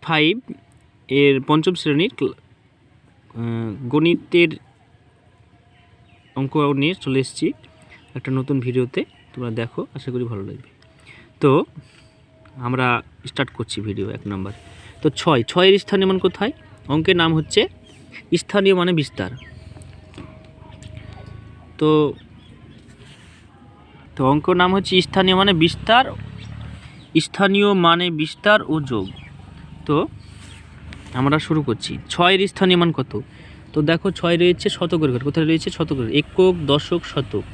5 এর পঞ্চম শ্রেণীর গণিতের অঙ্ক নিয়ে চলে এসেছি একটা নতুন ভিডিওতে। তোমরা দেখো, আশা করি ভালো লাগবে। তো আমরা স্টার্ট করছি ভিডিও 1 নম্বর। তো 6 এর স্থানীয় মান কোথায়? অঙ্কের নাম হচ্ছে স্থানীয় মানে বিস্তার। তো অঙ্কের নাম হচ্ছে স্থানীয় মানে বিস্তার ও যোগ। তো আমরা শুরু করছি। 6 এর স্থানীয় মান কত? তো দেখো 6 রয়েছে শতকের ঘর। কোথায় রয়েছে? শতকের, একক, দশক, শতক।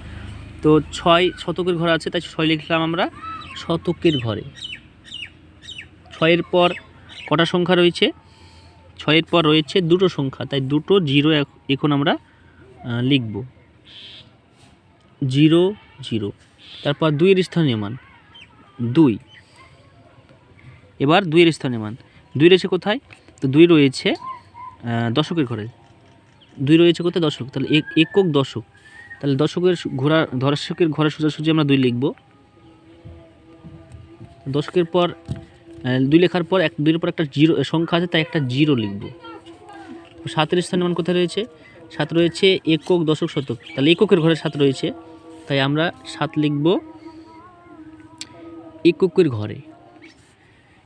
তো 6 শতকের ঘর আছে, তাই 6 লিখলাম আমরা শতকের ঘরে। 6 পর কটা সংখ্যা রয়েছে? 6 পর রয়েছে দুটো সংখ্যা, তাই দুটো জিরো এখন আমরা লিখব 0 0। তারপর 2 এর স্থানীয় মান 2। এবার 2 এর স্থানীয় মান 2 রয়েছে কোথায়? তো 2 রয়েছে দশকের ঘরে। 2 রয়েছে কোথায়? দশক, তাহলে একক, দশক। তাহলে দশকের ঘরে সোজাসুজি আমরা 2 লিখব। দশকের পর 2 লেখার পর 2 এর পর একটা জিরো সংখ্যা আছে, তাই একটা জিরো লিখব। 7 এর স্থানীয় মান কোথায় রয়েছে? 7 রয়েছে একক, দশক, শতক। তাহলে এককের ঘরে 7 রয়েছে, তাই আমরা 7 লিখব এককের ঘরে।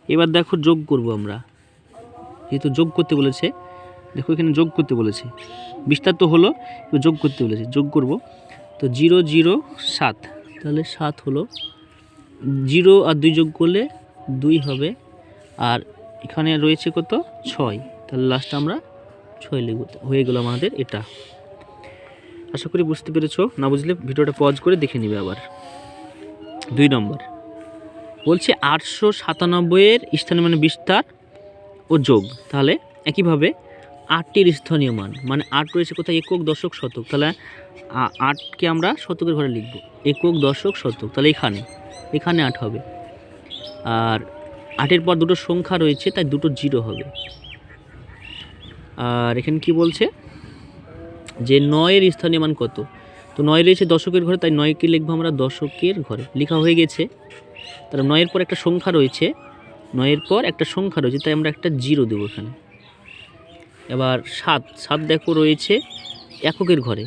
এবার দেখো যোগ করব আমরা, যেহেতু যোগ করতে বলেছে। দেখো এখানে যোগ করতে বলেছে, বিস্তার তো হলো, যোগ করতে বলেছে, যোগ করব। তো 0 0 7, তাহলে 7 হলো। 0 আর 2 যোগ করলে 2 হবে। আর এখানে রয়েছে কত? 6, তাহলে লাস্ট আমরা 6 লিখব। হয়ে গেল আমাদের এটা। আশা করি বুঝতে পেরেছো। না বুঝলে ভিডিওটা পজ করে দেখে নিবে আবার। 2 নম্বর বলছে 897 এর স্থানীয় মানে বিস্তার ও যোগ। তাহলে একইভাবে 8টির স্থানীয় মান, মানে 8 রয়েছে কোথায়? একক, দশক, শতক। তাহলে 8কে আমরা শতকের ঘরে লিখব, একক, দশক, শতক। তাহলে এখানে 8 হবে। আর 8-এর পর দুটো সংখ্যা রয়েছে, তাই দুটো জিরো হবে। আর এখানে কি বলছে যে 9 এর স্থানীয় মান কত? তো 9 রয়েছে দশকের ঘরে, তাই 9কে লিখবো আমরা দশকের ঘরে। লেখা হয়ে গেছে। তাহলে 9-এর পর একটা সংখ্যা রয়েছে, 9-এর পর একটা সংখ্যা রয়েছে, তাই আমরা একটা জিরো দেবো এখানে। এবার 7 দেখো রয়েছে এককের ঘরে,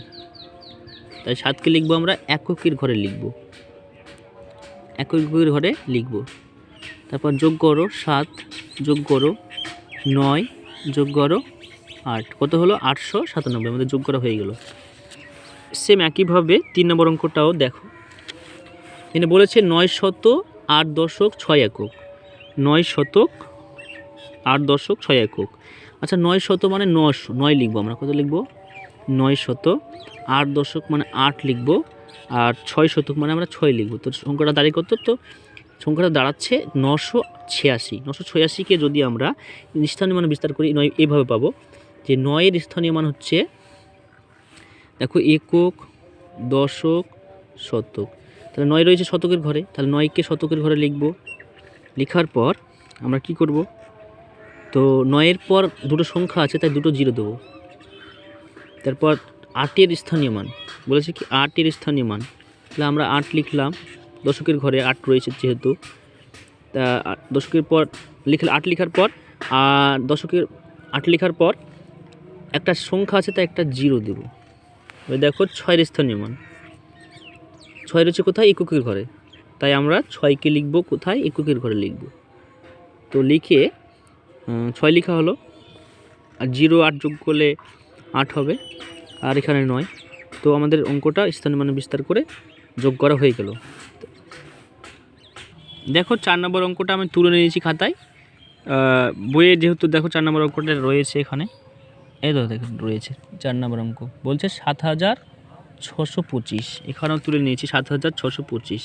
তাই 7কে লিখবো আমরা এককের ঘরে লিখব, এককের ঘরে লিখব। তারপর যোগ করো 7 যোগ করো 9 যোগ করো 8, কত হলো? 897। আমাদের যোগ করা হয়ে গেল। সেম একইভাবে 3 নম্বর অঙ্কটাও দেখো। এখানে বলেছে 908.6 একক। 908.6 একক। আচ্ছা 900 মানে 9 লিখবো আমরা। কত লিখবো? 908 মানে 8 লিখবো। আর 6 মানে আমরা 6 লিখবো। তো সংখ্যাটা দাঁড়িয়ে কত? তো সংখ্যাটা দাঁড়াচ্ছে 986। 986কে যদি আমরা স্থানীয় মান বিস্তার করি এইভাবে পাবো যে 9 এর স্থানীয় মান হচ্ছে, দেখো একক, দশক, শতক। তাহলে 9 রয়েছে শতকের ঘরে, তাহলে 9কে শতকের ঘরে লিখব। লেখার পর আমরা কি করব? তো 9-এর পর দুটো সংখ্যা আছে, তাই দুটো জিরো দেবো। তারপর 8-এর স্থানীয় মান বলেছে কি? 8-এর স্থানীয় মান, তাহলে আমরা 8 লিখলাম। দশকের ঘরে 8 রয়েছে যেহেতু, তা দশকের পর 8 লেখার পর দশকের 8 লেখার পর একটা সংখ্যা আছে, তাই একটা জিরো দেবো। এবার দেখো 6-এর স্থানীয় মান 6 রয়েছে কোথায়? এককের ঘরে, তাই আমরা 6কে লিখব কোথায়? এককের ঘরে লিখব। তো লিখে 6 লেখা হলো। আর 0 8 যোগ করলে 8 হবে। আর এখানে 9। তো আমাদের অঙ্কটা স্থানীয় মানে বিস্তার করে যোগ করা হয়ে গেল। দেখো 4 নম্বর অঙ্কটা আমি তুলে নিয়েছি খাতায়। বইয়ে যেহেতু দেখো 4 নম্বর অঙ্কটা রয়েছে এখানে, এই তো দেখুন রয়েছে 4 নম্বর অঙ্ক। বলছে 7625, এখানেও তুলে নিয়েছি 7625।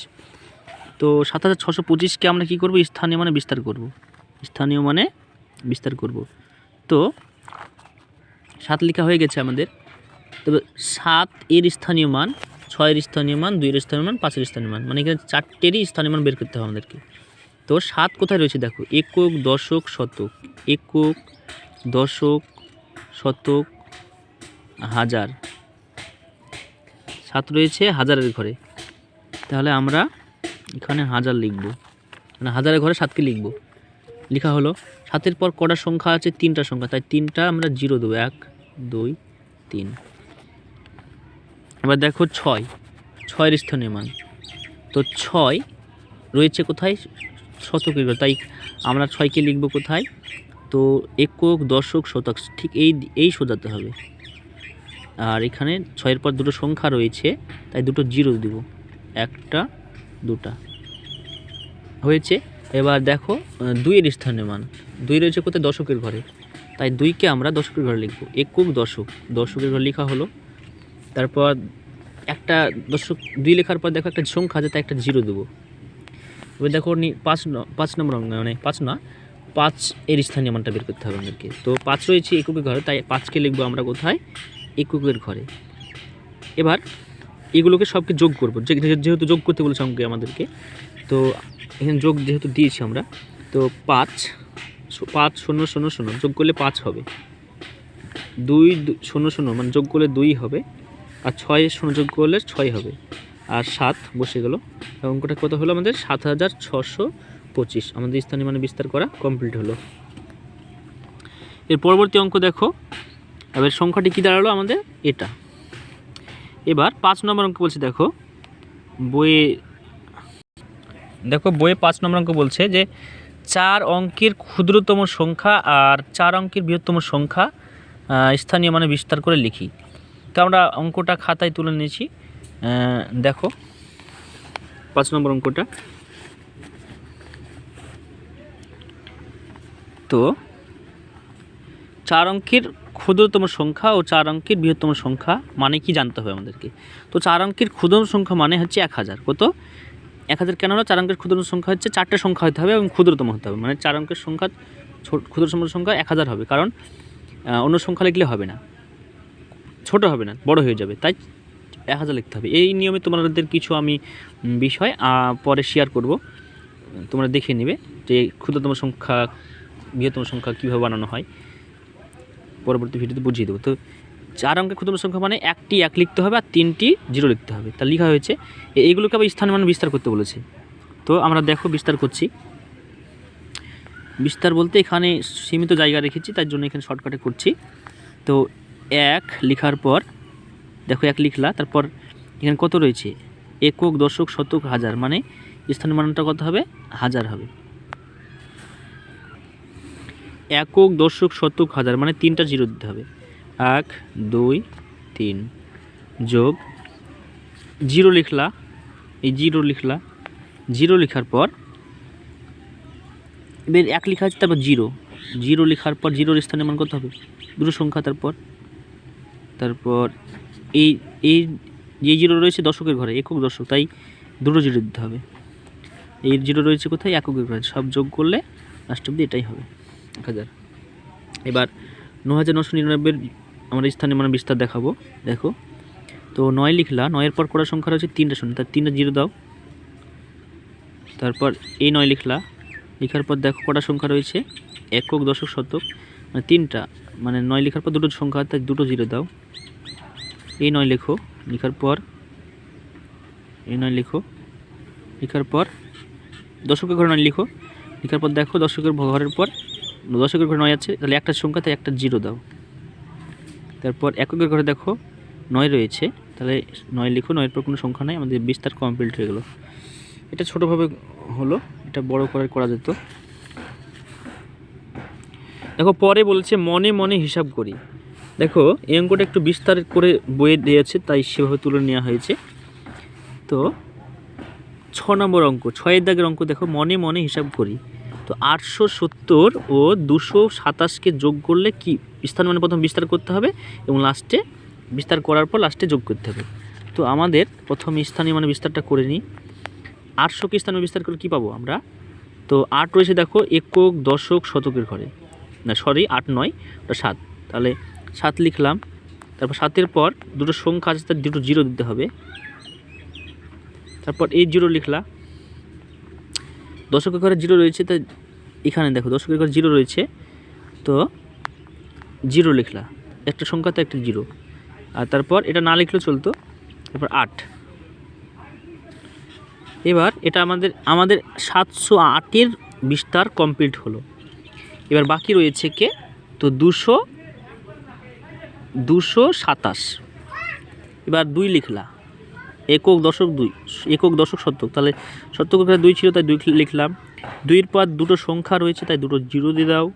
তো 7625কে আমরা কি করব? স্থানীয় মানে বিস্তার করব, স্থানীয় মানে বিস্তার করব। তো 7 লেখা হয়ে গেছে আমাদের। তবে 7 এর স্থানীয় মান, 6 এর স্থানীয় মান, 2 এর স্থানীয় মান, 5 এর স্থানীয় মান, মানে এখানে 4টেরই স্থানীয় মান বের করতে হবে আমাদেরকে। তো 7 কোথায় রয়েছে? দেখো একক, দশক, শতক। একক, দশক, শতক, হাজার। 7 রয়েছে হাজারের ঘরে, তাহলে আমরা এখানে হাজার লিখব, মানে হাজারের ঘরে 7কে লিখব। লেখা হলো সাতের পর কটা সংখ্যা আছে? 3টা সংখ্যা, তাই 3টা আমরা 0 দেবো। 1 2 3। এবার দেখো 6 স্থানীয় মান। তো 6 রয়েছে কোথায়? শতকের ঘরে, তাই আমরা 6কে লিখব কোথায়? তো একক, দশক, শতক, ঠিক এই সোজাতে হবে। আর এখানে 6-এর পর দুটো সংখ্যা রয়েছে, তাই দুটো 0 দেব। 1টা 2টা হয়েছে। এবার দেখো 2-এর স্থানীয় মান। 2 রয়েছে কোথায়? দশকের ঘরে, তাই 2কে আমরা দশকের ঘরে লিখব। একক, দশক, দশকের ঘরে লেখা হলো। তারপর একটা দশক 2 লেখার পর দেখো একটা সংখ্যা আছে, তাই একটা 0 দেবো। এবার দেখো 5 নম্বর অঙ্ক, মানে 5 না, 5-এর স্থানীয় মানটা বের করতে হবে আমাদেরকে। তো 5 রয়েছে এককের ঘরে, তাই 5কে লিখবো আমরা কোথায়? এককের ঘরে। এবার এগুলোকে সবকে যোগ করবো, যেহেতু যোগ করতে বলেছে অঙ্কে আমাদেরকে। তো এখানে যোগ যেহেতু দিয়েছি আমরা, তো 5 0 0 0 যোগ করলে 5 হবে। 2 0 0 মানে যোগ করলে 2 হবে। আর 6 0 যোগ করলে 6 হবে। আর 7 বসে গেল। অঙ্কটা কত হলো আমাদের? 7625। আমাদের স্থানীয় মানে বিস্তার করা কমপ্লিট হলো। এর পরবর্তী অঙ্ক দেখো, এবার সংখ্যাটি কী দাঁড়ালো আমাদের? এটা। এবার 5 নম্বর অঙ্ক বলছে, দেখো বইয়ে 5 নম্বর অঙ্ক বলছে যে 4 অঙ্কের ক্ষুদ্রতম সংখ্যা আর 4 অঙ্কের বৃহত্তম সংখ্যা স্থানীয় মানে বিস্তার করে লিখি। তো আমরা অঙ্কটা খাতায় তুলে নিয়েছি। দেখো 5 নম্বর অঙ্কটা। তো 4 অঙ্কের ক্ষুদ্রতম সংখ্যা ও 4 অঙ্কের বৃহত্তম সংখ্যা মানে কি জানতে হবে আমাদেরকে। তো 4 অঙ্কের ক্ষুদ্রতম সংখ্যা মানে হচ্ছে 1000। কত? 1000 কেন হলো? 4 অঙ্কের ক্ষুদ্রতম সংখ্যা হচ্ছে 4টে সংখ্যা হতে হবে এবং ক্ষুদ্রতম হতে হবে, মানে 4 অঙ্কের সংখ্যা ক্ষুদ্রতম সংখ্যা 1000 হবে, কারণ অন্য সংখ্যা লিখলে হবে না, ছোট হবে না, বড় হয়ে যাবে, তাই 1000 লিখতে হবে। এই নিয়মে তোমাদের কিছু আমি বিষয় পরে শেয়ার করব, তোমরা দেখে নেবে যে ক্ষুদ্রতম সংখ্যা বৃহত্তম সংখ্যা কীভাবে বানানো হয়, পরবর্তী ভিডিওতে বুঝিয়ে দেবো। তো 4 অঙ্কের ক্ষুদ্রতম সংখ্যা মানে 1টি 1 লিখতে হবে আর 3টি 0 লিখতে হবে। তা লেখা হয়েছে। এইগুলোকে আবার স্থানীয় মান বিস্তার করতে বলেছে। তো আমরা দেখো বিস্তার করছি। বিস্তার বলতে এখানে সীমিত জায়গা রেখেছি, তার জন্য এখানে শর্টকাটে করছি। তো 1 লেখার পর দেখো 1 লিখলা, তারপর এখানে কত রয়েছে? একক, দশক, শতক, হাজার, মানে স্থানীয় মানটা কত হবে? 1000 হবে। একক, দশক, শতক, হাজার, মানে 3টা 0 দিতে হবে। 1 2 3 যোগ 0 লিখলা, এই 0 লিখলা। 0 লেখার পর এবার 1 লেখা আছে, তারপর 0 লেখার পর 0-এর স্থানীয় মান কত হবে? দুটো সংখ্যা। তারপর এই এই যে 0 রয়েছে দশকের ঘরে, একক, দশক, তাই দুটো 0 দিতে হবে। এই 0 রয়েছে কোথায়? এককের ঘরে। সব যোগ করলে লাস্ট অব্দি এটাই হবে 1000। এবার 9999-এর আমরা স্থানীয় মান বিস্তার দেখাবো। দেখো তো 9 লিখলা, 9-এর পর কটা সংখ্যা রয়েছে? 3টা শূন্য, তার 3টা 0 দাও। তারপর এই 9 লিখলা, লেখার পর দেখো কটা সংখ্যা রয়েছে? একক, দশক, শতক, মানে 3টা, মানে 9 লেখার পর দুটো সংখ্যা, তাই দুটো 0 দাও। এই 9 লেখো, লেখার পর এই 9 লেখো, লেখার পর দশকের ঘরে 9 লিখো, লেখার পর দেখো দশকের ঘরের পর দশকের ঘরে 9 আছে, তাহলে একটা সংখ্যা, তাই একটা 0 দাও। তারপর এককের ঘরে দেখো 9 রয়েছে, তাহলে 9 লিখো, 9-এর পর কোনো সংখ্যা নাই, আমাদের বিস্তার কমপ্লিট হয়ে গেল। এটা ছোটোভাবে হলো, এটা বড় করে করা যেত। দেখো পরে বলছে মনে মনে হিসাব করি। দেখো এই অঙ্কটা একটু বিস্তার করে বইয়ে দিয়েছে, তাই সেভাবে তুলে নেওয়া হয়েছে। তো 6 নম্বর অঙ্ক, 6-এর দাগের অঙ্ক দেখো, মনে মনে হিসাব করি। তো 870 ও 227-কে যোগ করলে কি স্থান মানে প্রথম বিস্তার করতে হবে এবং লাস্টে বিস্তার করার পর লাস্টে যোগ করতে হবে। তো আমাদের প্রথম স্থানীয় মানে বিস্তারটা করে নিই। 800-কে স্থানীয় বিস্তার করলে কী পাবো আমরা? তো 8 রয়েছে দেখো একক, দশক, শতকের ঘরে, না সরি 8 নয়, ওটা 7, তাহলে 7 লিখলাম। তারপর 7-এর পর দুটো সংখ্যা আছে, তার দুটো 0 দিতে হবে। তারপর এই 0 লিখলা। দশকের ঘরে 0 রয়েছে, তাই এখানে দেখো দশকের ঘরে 0 রয়েছে, তো 0 লিখলা, একটা সংখ্যা, তো একটা 0। আর তারপর এটা না লিখলেও চলতো। তারপর 8। এবার এটা আমাদের 708-এর বিস্তার কমপ্লিট হলো। এবার বাকি রয়েছে কে, তো 227। এবার 2 লিখলা, একক দশক 2, একক দশক শতক, তাহলে শতকের ঘরে 2 ছিল তাই 2 লিখলাম। 2-এর পর দুটো সংখ্যা রয়েছে তাই দুটো জিরো দিয়ে দাও।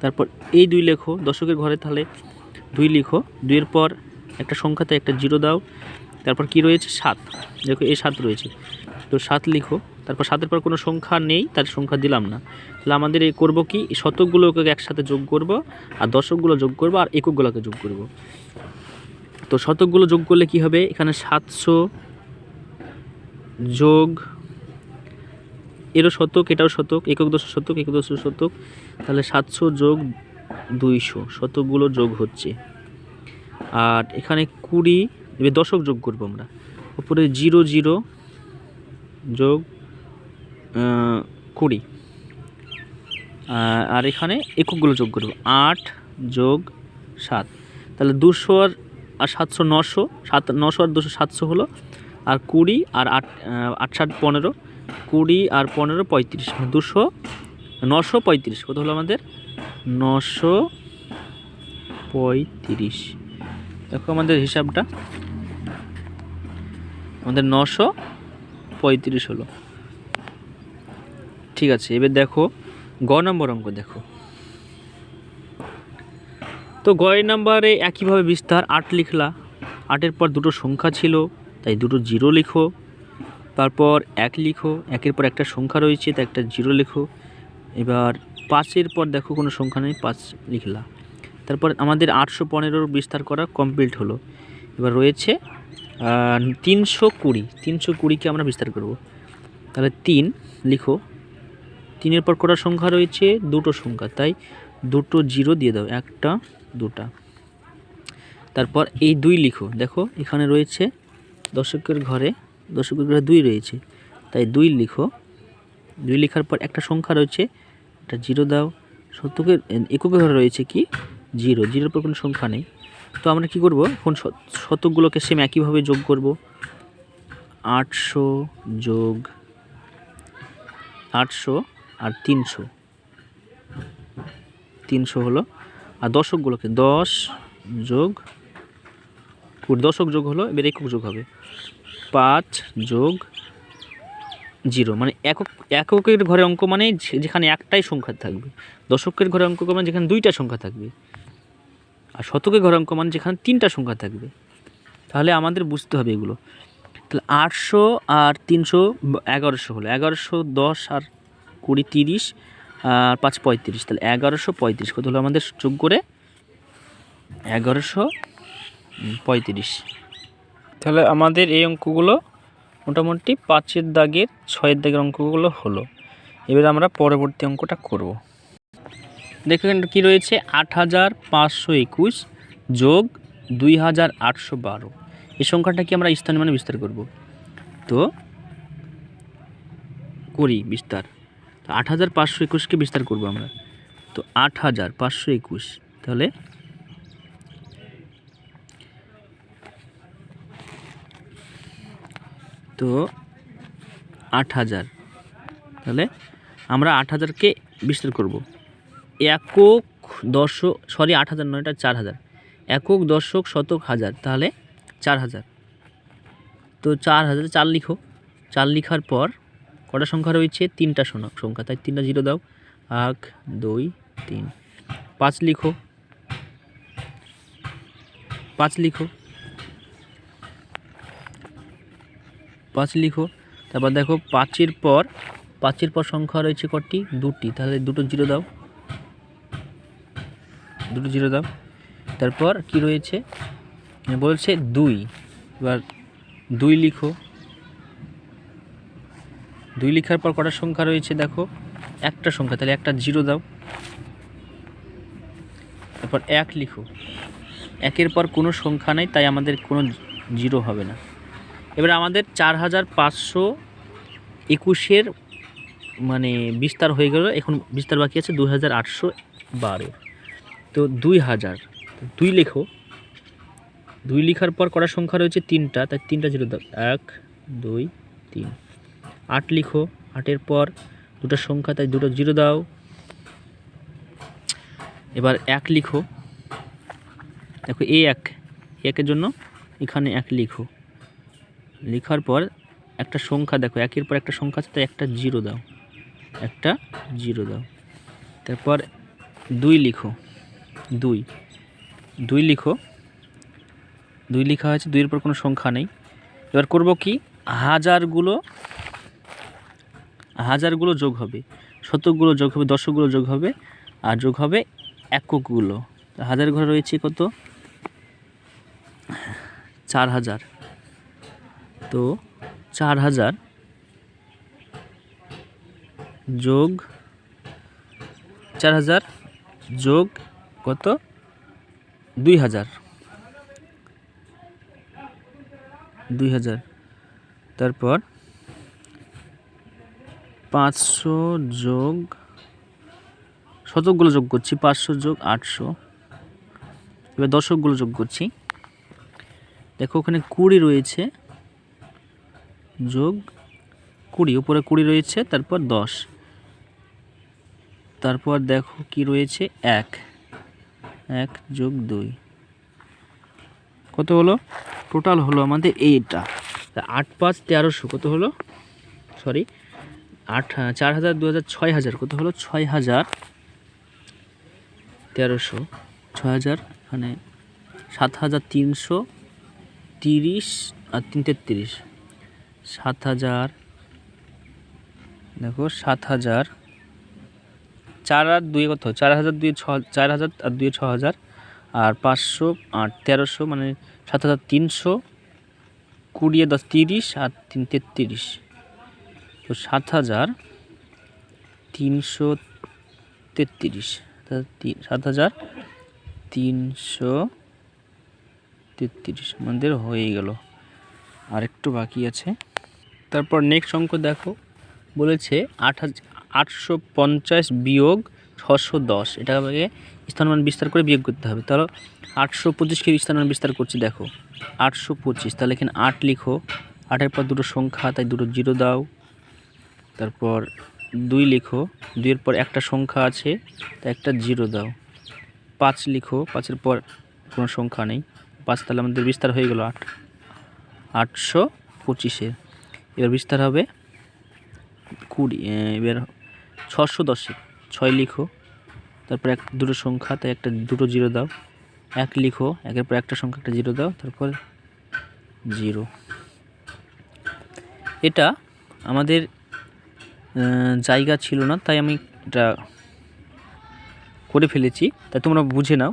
তারপর এই 2 লেখো দশকের ঘরে, তাহলে 2 লিখো। 2-এর পর একটা সংখ্যা তাই একটা জিরো দাও। তারপর কি রয়েছে 7, দেখো এই 7 রয়েছে, তো 7 লিখো। তারপর 7-এর পর কোনো সংখ্যা নেই তার সংখ্যা দিলাম না। তাহলে আমাদের এই করবো কি, শতকগুলোকে একসাথে যোগ করব, আর দশকগুলো যোগ করব, আর এককগুলোকে যোগ করব। তো শতকগুলো যোগ করলে কি হবে, এখানে 700 যোগ, এরও শতক এটাও শতক, একক দশক শতক, একক দশক শতক, তাহলে 700 যোগ 200, শতকগুলো যোগ হচ্ছে। আর এখানে 20, এবার দশক যোগ করব আমরা, উপরে 00 যোগ 20, আর এখানে এককগুলো যোগ করব, 8 যোগ 7, তাহলে 200 আর 700 900, 900 আর 200 700 হলো, আর 20 আর 8 8 7 15, 20 আর 15 35, 935, কত হলো আমাদের 935। দেখো আমাদের হিসাবটা, আমাদের 935 হলো। ঠিক আছে, এবার দেখো গ নম্বর অঙ্ক দেখো। তো গ নম্বরে একইভাবে বিস্তার, 8 লিখলা, 8-এর পর দুটো সংখ্যা ছিল তাই দুটো জিরো লিখো। তারপর 1 লিখো, 1-এর পর একটা সংখ্যা রয়েছে তাই একটা জিরো লিখো। এবার 5-এর পর দেখো কোনো সংখ্যা নেই, 5 লিখলা। তারপর আমাদের 815 বিস্তার করা কমপ্লিট হলো। এবার রয়েছে 320, 320কে আমরা বিস্তার করব, তাহলে 3 লিখো। 3-এর পর কটা সংখ্যা রয়েছে, দুটো সংখ্যা, তাই দুটো জিরো দিয়ে দাও, একটা দুটা। তারপর এই 2 লিখো, দেখো এখানে রয়েছে দশকের ঘরে 2 রয়েছে তাই 2 লিখো। 2 লেখার পর একটা সংখ্যা রয়েছে, একটা জিরো দাও। শতকের এককের ঘরে রয়েছে কি 0, 0-এর পর কোনো সংখ্যা নেই। তো আমরা কি করব, এখন শতকগুলোকে সেম একইভাবে যোগ করব। 800 যোগ 800 আর 300 হলো। আর দশকগুলোকে 10 যোগ 20, দশক যোগ হলো, এবার একক যোগ হবে 5 যোগ 0, মানে এককের ঘরে অঙ্ক মানে যেখানে একটাই সংখ্যা থাকবে, দশকের ঘরে অঙ্ক মানে যেখানে 2টা সংখ্যা থাকবে, আর শতকের ঘরে অঙ্ক মানে যেখানে 3টা সংখ্যা থাকবে। তাহলে আমাদের বুঝতে হবে এগুলো। তাহলে 800 আর 300 1100 হলো, 1100 10 আর 20 30 আর 5 35, তাহলে 1135 কত হলো আমাদের, যোগ করে 1135। তাহলে আমাদের এই অঙ্কগুলো মোটামুটি 5-এর দাগের 6-এর দাগের অঙ্কগুলো হলো। এবার আমরা পরবর্তী অঙ্কটা করব। দেখো এখানে কী রয়েছে, 8521 যোগ 2812, এই সংখ্যাটা কি আমরা স্থানীয় মানে বিস্তার করব। তো করি বিস্তার, তো 8521কে বিস্তার করব আমরা। তো 8521, তাহলে তো 8000, তাহলে আমরা 8000কে বিস্তার করব। একক দশক, 8000 নয়, এটা 4000, একক দশক শতক হাজার, তাহলে 4000। তো 4000, 4 লিখো। 4 লিখার পর কটা সংখ্যা রয়েছে, 3টা সংখ্যা, তাই 3টা জিরো দাও, 1 2 3। 5 লিখো, 5 লিখো, 5 লিখো। তারপর দেখো 5-এর পর সংখ্যা রয়েছে কটি, 2টি, তাহলে দুটো জিরো দাও, দুটো জিরো দাও। তারপর কি রয়েছে বলছে 2, এবার 2 লিখো। 2 লেখার পর কটা সংখ্যা রয়েছে, দেখো একটা সংখ্যা, তাহলে একটা জিরো দাও। তারপর 1 লিখো, 1-এর পর কোনো সংখ্যা নেই তাই আমাদের কোনো জিরো হবে না। এবার আমাদের 4521-এর মানে বিস্তার হয়ে গেল, এখন বিস্তার বাকি আছে 2812। তো 2000, 2 লেখো। 2 লেখার পর কটা সংখ্যা রয়েছে, 3টা, তাই 3টা জিরো দাও, 1 2 3। 8 লিখো, 8-এর পর দুটো সংখ্যা, তাই দুটো জিরো দাও। এবার 1 লিখো, দেখো একের জন্য এখানে 1 লিখো, লেখার পর একটা সংখ্যা দেখো, একের পর একটা সংখ্যা আছে, তাই একটা 0 দাও, একটা 0 দাও। তারপর 2 লিখো, 2 লিখো, 2 লেখা হয়েছে, 2 এর পর কোনো সংখ্যা নেই। এবার করব কি, হাজারগুলো যোগ হবে, শতকগুলো যোগ হবে, দশকগুলো যোগ হবে, আর যোগ হবে এককগুলো। হাজার ঘরে রয়েছে কত, 4000। তো 4000 যোগ 4000 যোগ কত, 2000, তারপর 500 যোগ, শতকগুলো যোগ করছি, 500 যোগ 800। এবার দশকগুলো যোগ করছি, দেখো ওখানে 20 রয়েছে, যোগ 20, উপরে 20 রয়েছে, তারপর 10, তারপর দেখো কি রয়েছে, 1 যোগ 2, কত হলো, টোটাল হলো আমাদের এইটা 8 5 1300, কত হলো, সরি 4000 2000 6000, কত হলো 6300, 6000 এখানে 7330 আর 333, 7000, দেখো 7000, 4 আর 2 কত, 4000 2 4000 আর 2 6000, আর 500 আর 1300, মানে 7300, 20 10 30 আর 3 33, তো 7333, 7333 আমাদের হয়ে গেল, আর একটু বাকি আছে। তারপর নেক্সট অঙ্ক দেখো, বলেছে 850 বিয়োগ 610, এটা আমাকে স্থানমান বিস্তার করে বিয়োগ করতে হবে। তাহলে 825কে স্থানমান বিস্তার করছি, দেখো 825, তাহলে এখানে 8 লিখো, 8-এর পর দুটো সংখ্যা, তাই দুটো 0 দাও। তারপর 2 লিখো, 2-এর পর একটা সংখ্যা আছে, তাই একটা 0 দাও। 5 লিখো, 5-এর পর কোনো সংখ্যা নেই, 5, তাহলে আমাদের বিস্তার হয়ে গেল 825-এর। এবার বিস্তার হবে 20, এবার 610-এ 6 লিখো, তারপর দুটো সংখ্যা, তাই একটা দুটো 0 দাও। 1 লিখো, 1-এর পর একটা সংখ্যা, একটা 0 দাও, তারপর 0। এটা আমাদের জায়গা ছিল না, তাই আমি এটা করে ফেলেছি, তাই তোমরা বুঝে নাও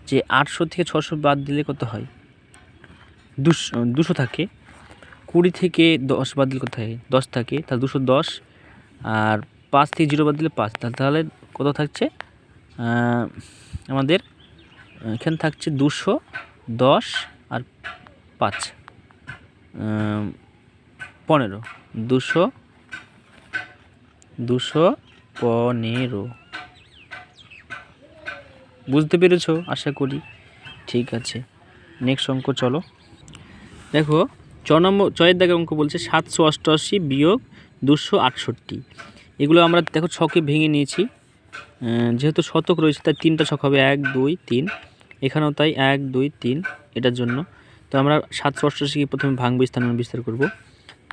যে 800 থেকে 600 বাদ দিলে কত হয়, 200 থাকে। 20 থেকে 10 বাদ দিলে কত হয়, 10 থাকে, তাহলে 210, আর 5 থেকে 0 বাদ দিলে 5, তাহলে কত থাকছে আমাদের, এখানে থাকছে 210 আর 5 15, 215। বুঝতে পেরেছো আশা করি, ঠিক আছে। নেক্সট অঙ্ক চলো, দেখো 6 দাগের অঙ্ক বলছে 788 বিয়োগ 268। এগুলো আমরা দেখো ছকে ভেঙে নিয়েছি, যেহেতু শতক রয়েছে তাই 3টা ছক হবে, 1 2 3, এখানেও তাই 1 2 3, এটার জন্য। তো আমরা 788কে প্রথমে ভাঙবো, স্থানান্তর বিস্তার করব।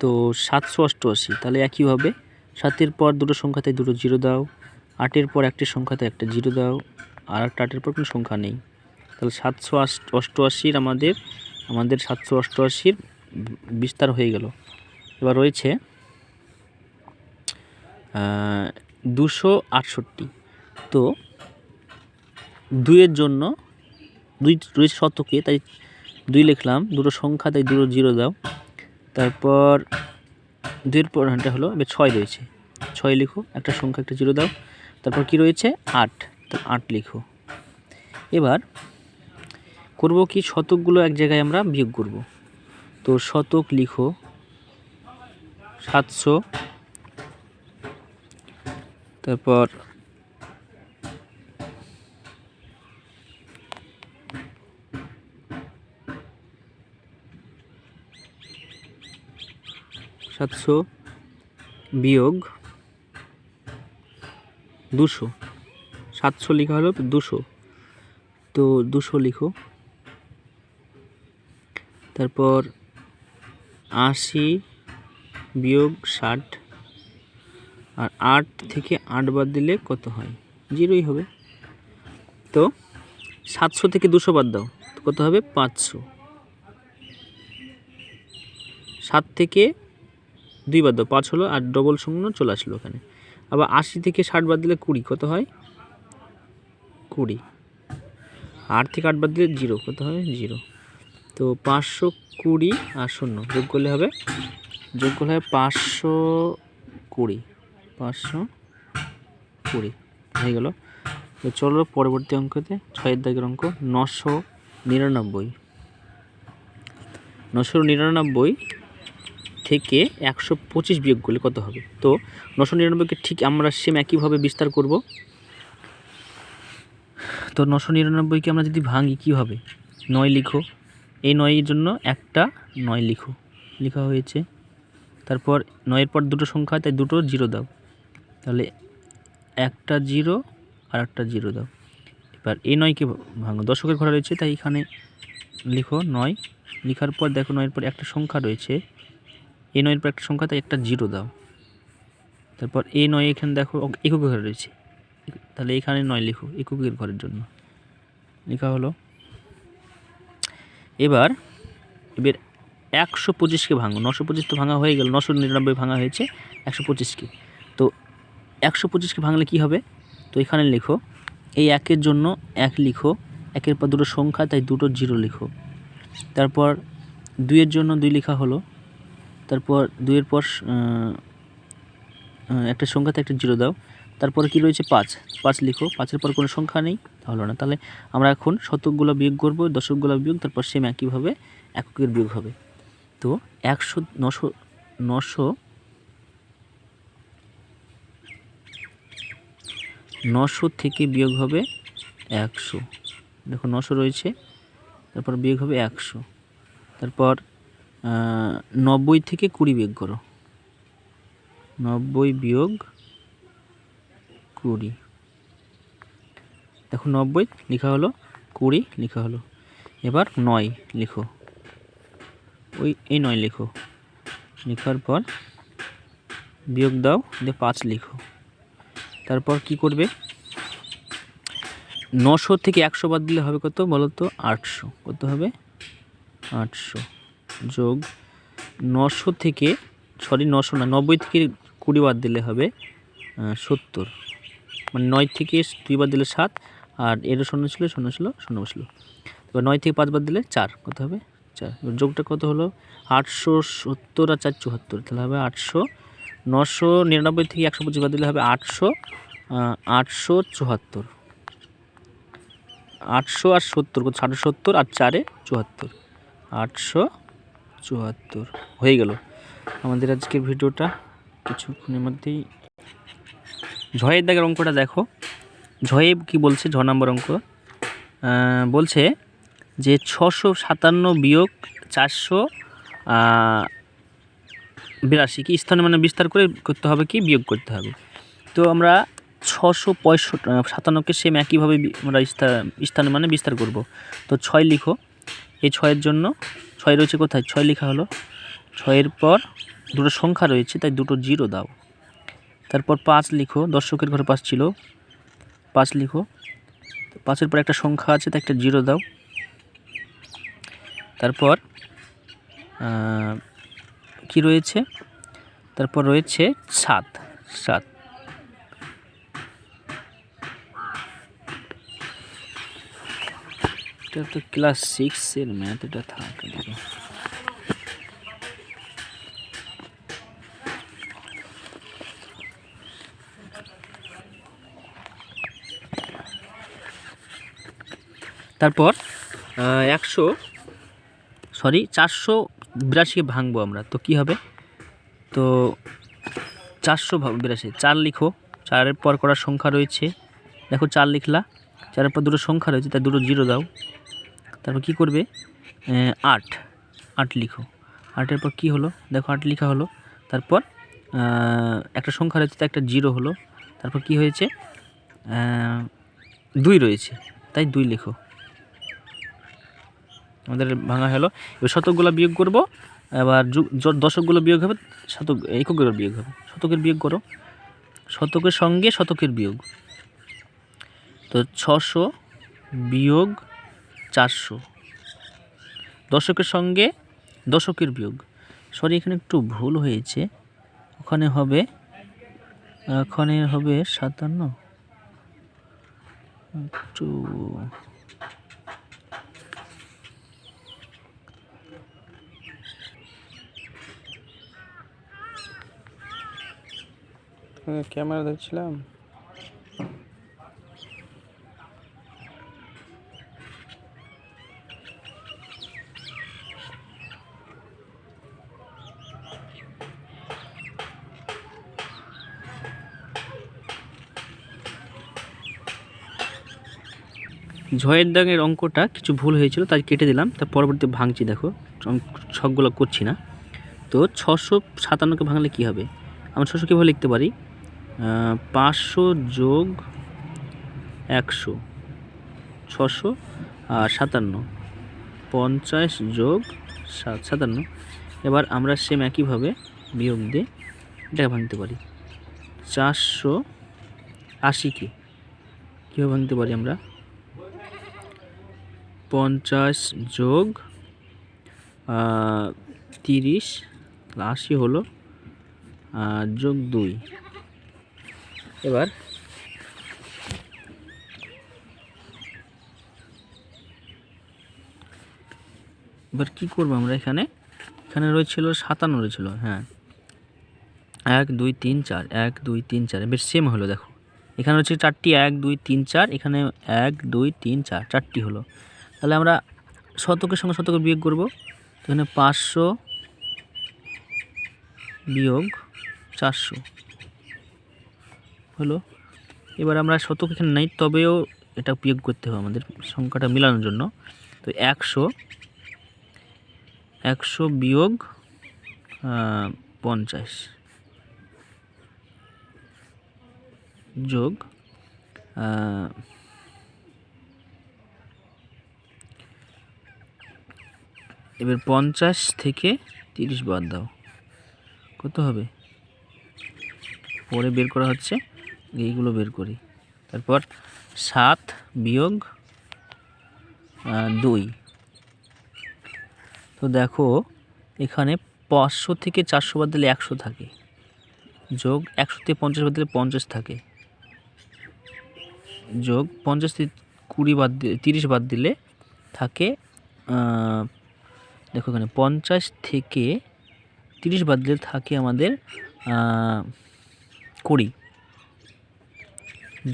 তো 788, তাহলে একইভাবে 7-এর পর দুটো সংখ্যাতে দুটো 0 দাও, 8-এর পর একটি সংখ্যাতে একটা 0 দাও, আর একটা 8-এর পর কোনো সংখ্যা নেই। তাহলে 788 আমাদের 788 বিস্তার হয়ে গেল। এবার রয়েছে 268। তো 2-এর জন্য 2 রয়েছে শতকে, তাই 2 লিখলাম, দুটো সংখ্যা, তাই দুটো 0 দাও। তারপর 2-এর পর এটা হলো, এবার 6 রয়েছে, 6 লিখো, একটা সংখ্যা, একটা 0 দাও। তারপর কি রয়েছে 8, তো 8 লিখো। এবার করব কি, শতকগুলো এক জায়গায় আমরা বিয়োগ করব। তো শতক লিখো 700, তারপর 700 বিয়োগ 200, 700 লেখা হলো 200, তো 200 লিখো। তারপর 80 বিয়োগ 60, আর 8 থেকে 8 বাদ দিলে কত হয়? 0ই হবে। তো 700 থেকে 200 বাদ দাও, কত হবে? 500। 7 থেকে 2 বাদ দাও, 5 হলো, আর ডবল শূন্য চলে আসলো ওখানে। আবার 80 থেকে 60 বাদ দিলে 20, কত হয়? 20। 8 থেকে 8 বাদ দিলে 0, কত হবে? 0। তো 520 আর 0 যোগ করলে হবে 520। 520 হয়ে গেল। তো চলো পরবর্তী অঙ্কতে 6 দাগের অঙ্ক 999। 999 থেকে 125 বিয়োগ করলে কত হবে? তো 999কে ঠিক আমরা সেম একইভাবে বিস্তার করব। তো 999কে আমরা যদি ভাঙি কী হবে? 9 লিখো, এই 9-এর জন্য একটা 9 লিখো, লেখা হয়েছে। তারপর 9-এর পর দুটো সংখ্যা, তাই দুটো 0 দাও, তাহলে একটা 0 আর একটা 0 দাও। এবার এই 9কে ভাঙো, দশকের ঘরে রয়েছে, তাই এখানে লিখো 9। লেখার পর দেখো 9-এর পর একটা সংখ্যা রয়েছে, এই 9-এর পর একটা সংখ্যা, তাই একটা 0 দাও। তারপর এই 9 এখানে দেখো এককের ঘরে রয়েছে, তাহলে এখানে 9 লিখো এককের ঘরের জন্য, লেখা হলো। এবার 125কে ভাঙো। 925 তো ভাঙা হয়ে গেল, 999 ভাঙা হয়েছে 125কে। তো 125কে ভাঙলে কি হবে? তো এখানে লিখো, এই 1-এর জন্য 1 লিখো, 1-এর পর দুটো সংখ্যা, তাই দুটো 0 লিখো। তারপর 2-এর জন্য 2 লেখা হলো, তারপর 2-এর পর একটা সংখ্যা, তাই একটা 0 দাও। তারপর কি রয়েছে? 5 লিখো, 5-এর পর কোনো সংখ্যা নেই, হলো না। তাহলে আমরা এখন শতকগুলো বিয়োগ করব, দশকগুলো বিয়োগ, তারপর সেম একইভাবে এককের বিয়োগ হবে। তো 900 থেকে বিয়োগ হবে 100। দেখো 900 রয়েছে, তারপর বিয়োগ হবে 100। তারপর 90 থেকে 20 বিয়োগ করো, 90 বিয়োগ 20। দেখো 90 লেখা হলো, 20 লেখা হলো। এবার 9 লিখো, এই 9 লিখো, লেখার পর বিয়োগ দাও, দিয়ে 5 লিখো। তারপর কি করবে? 900 থেকে 100 বাদ দিলে হবে কত বলো তো? 800। কত হবে? 800 যোগ 900 থেকে 900 না, 90 থেকে 20 বাদ দিলে হবে 70। মানে 9 থেকে 2 বাদ দিলে 7, আর এর 0 ছিল, 0 ছিল, 0 বসল। এবার 9 থেকে 5 বাদ দিলে 4, কত হবে? 4। যোগটা কত হলো? 870 আর 4 74, তাহলে হবে 800। 999 থেকে 125 বাদ দিলে হবে 800, 874। 800 আর 70 কত? 870 আর 4-এ 74, 874 হয়ে গেল আমাদের আজকের ভিডিওটা। কিছুক্ষণের মধ্যেই ঝয়ের দাগের অঙ্কটা দেখো। ঝয়ে কি বলছে? ঝ নম্বর অঙ্ক বলছে যে 657 বিয়োগ 482 কি স্থানে মানে বিস্তার করে করতে হবে, কি বিয়োগ করতে হবে। তো আমরা 657কে সেম একইভাবে আমরা স্থানে মানে বিস্তার করব। তো 6 লিখো, এই 6-এর জন্য 6 রয়েছে কোথায়? 6 লেখা হলো, 6-এর পর দুটো সংখ্যা রয়েছে, তাই দুটো 0 দাও। তারপর 5 লিখো, দশকের ঘরে 5 ছিল, 5 লিখো। 5-এর পর একটা সংখ্যা আছে, তাই একটা 0 দাও। তারপর কি রয়েছে? তারপর রয়েছে 7। এটা তো ক্লাস 6-এর ম্যাথ, এটা থাকে। তারপর 482কে ভাঙবো আমরা, তো কি হবে? তো 482, 4 লিখো, 4-এর পর করার সংখ্যা রয়েছে, দেখো 4 লিখলা, 4-এর পর দুটো সংখ্যা রয়েছে, তাই দুটো 0 দাও। তারপর কি করবে? 8 লিখো, 8-এর পর কী হলো? দেখো 8 লেখা হলো। তারপর একটা সংখ্যা রয়েছে, তাই একটা 0 হলো। তারপর কি হয়েছে? 2 রয়েছে, তাই 2 লিখো, আমাদের ভাঙা হলো। এবার শতকগুলো বিয়োগ করব, এবার দশকগুলো বিয়োগ হবে, এককের বিয়োগ হবে। শতকের বিয়োগ করো, শতকের সঙ্গে শতকের বিয়োগ। তো 600 বিয়োগ 400, দশকের সঙ্গে দশকের বিয়োগ। সরি, এখানে একটু ভুল হয়েছে, ওখানে হবে 57, একটু ক্যামেরা দেখছিলাম। ঝয়ের দাগের অঙ্কটা কিছু ভুল হয়েছিল, তাই কেটে দিলাম। তার পরবর্তী ভাঙছি, দেখো ছকগুলো করছি না। তো 657কে ভাঙলে কি হবে? আমরা 600 কীভাবে লিখতে পারি? 500 যোগ 100, 657, 50 যোগ 57। এবার আমরা সেম একইভাবে বিয়োগ দিয়ে এটাকে ভাঙতে পারি। 480কে কীভাবে ভাঙতে পারি আমরা? 50 যোগ 30, 80 হলো, যোগ 2। এবার কি করবো আমরা? এখানে রয়েছিল 57 রয়েছিল, হ্যাঁ, 1 2 3 4, 1 2 3 4, বেশ সেম হলো। দেখো এখানে হচ্ছে 4টি, 1 2 3 4, এখানে 1 2 3 4, 4টি হলো। তাহলে আমরা শতকের সঙ্গে শতকের বিয়োগ করব। তো এখানে 500 বিয়োগ 400 হলো। এবার আমরা শতক এখানে নাই, তবেও এটা বিয়োগ করতে হবে আমাদের সংখ্যাটা মেলানোর জন্য। তো 100 বিয়োগ 50 যোগ এবার 50 থেকে 30 বাদ দাও, কত হবে? পরে বের করা হচ্ছে, এইগুলো বের করি। তারপর 7 বিয়োগ 2। তো দেখো এখানে 500 থেকে 400 বাদ দিলে 100 থাকে, যোগ 100 থেকে 50 বাদ দিলে 50 থাকে, যোগ 50 থেকে 30 বাদ দিলে থাকে, দেখো এখানে 50 থেকে 30 বাদ দিলে থাকে আমাদের 20,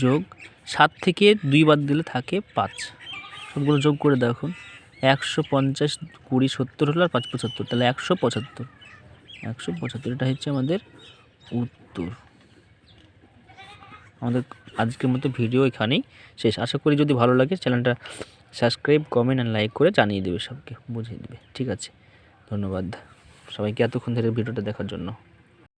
যোগ 7 থেকে 2 বাদ দিলে থাকে 5। সবগুলো যোগ করে দাও এখন। 150, 20, 70 হলো, আর 5 75, তাহলে 175। এটা হচ্ছে আমাদের উত্তর। আমাদের আজকের মতো ভিডিও এখানেই শেষ। আশা করি যদি ভালো লাগে চ্যানেলটা সাবস্ক্রাইব, কমেন্ট অ্যান্ড লাইক করে জানিয়ে দেবে, সবকে বুঝিয়ে দেবে। ঠিক আছে, ধন্যবাদ সবাইকে এতক্ষণ ধরে ভিডিওটা দেখার জন্য।